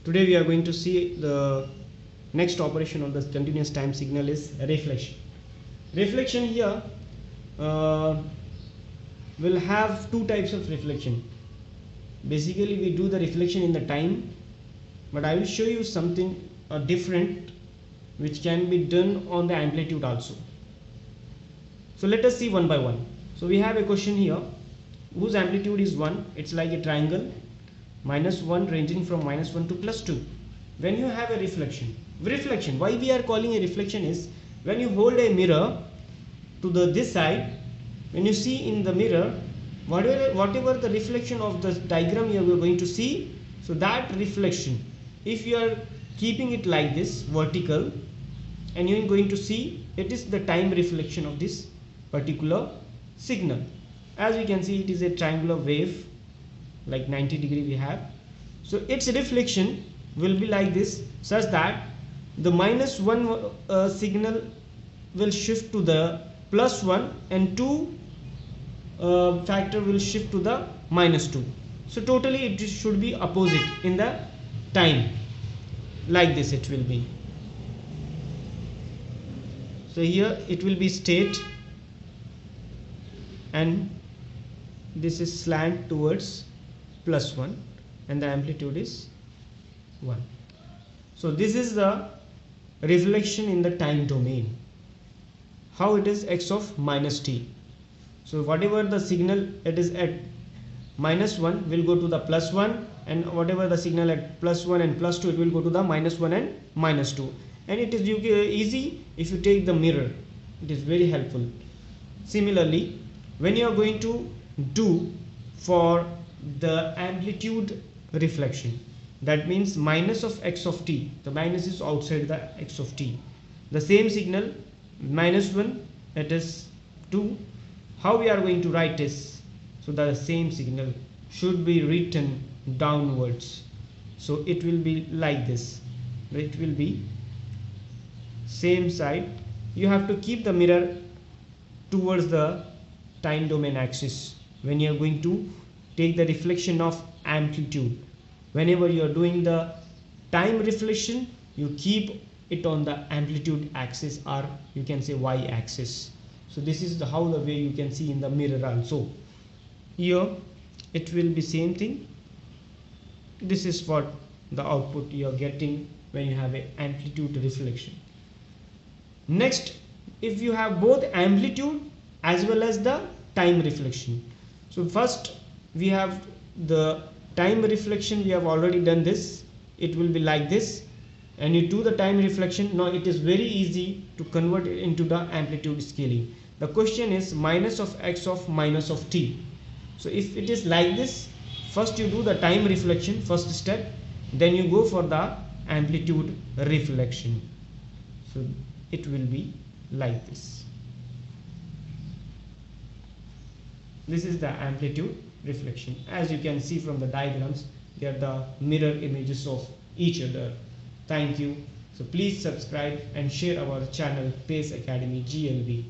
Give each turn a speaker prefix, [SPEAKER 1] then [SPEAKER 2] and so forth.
[SPEAKER 1] Today we are going to see the next operation of the continuous time signal is reflection. Reflection here will have two types of reflection. Basically we do the reflection in the time, but I will show you something different which can be done on the amplitude also. So let us see one by one. So we have a question here whose amplitude is 1. It's like a triangle, -1 ranging from -1 to +2. When you have a reflection, why we are calling a reflection is when you hold a mirror to this side, when you see in the mirror whatever the reflection of the diagram you are going to see, so that reflection, if you are keeping it like this vertical, and you are going to see it is the time reflection of this particular signal. As we can see, it is a triangular wave like 90 degree we have. So its reflection will be like this, such that the -1 signal will shift to the +1 and 2 factor will shift to the -2. So totally it should be opposite in the time, like this it will be. So here it will be straight and this is slant towards +1 and the amplitude is 1. So this is the reflection in the time domain. How it is x of -t. So whatever the signal it is at -1 will go to the +1, and whatever the signal at +1 and +2 it will go to the -1 and -2. And it is easy if you take the mirror, it is very helpful. Similarly, when you are going to do for the amplitude reflection, that means minus of x of t, the minus is outside the x of t, the same signal -1 it is 2. How we are going to write is, so the same signal should be written downwards, so it will be like this. It will be same side. You have to keep the mirror towards the time domain axis when you are going to take the reflection of amplitude. Whenever you are doing the time reflection, you keep it on the amplitude axis, or you can say y axis. So this is how the way you can see in the mirror also. Here it will be same thing. This is what the output you are getting when you have a amplitude reflection. Next, if you have both amplitude as well as the time reflection. So first we have the time reflection, we have already done this. It will be like this, and you do the time reflection. Now it is very easy to convert it into the amplitude scaling. The question is minus of x of minus of t. So if it is like this, first you do the time reflection, first step, then you go for the amplitude reflection. So it will be like this. This is the amplitude reflection. As you can see from the diagrams, they are the mirror images of each other. Thank you. So please subscribe and share our channel, Pace Academy GLB.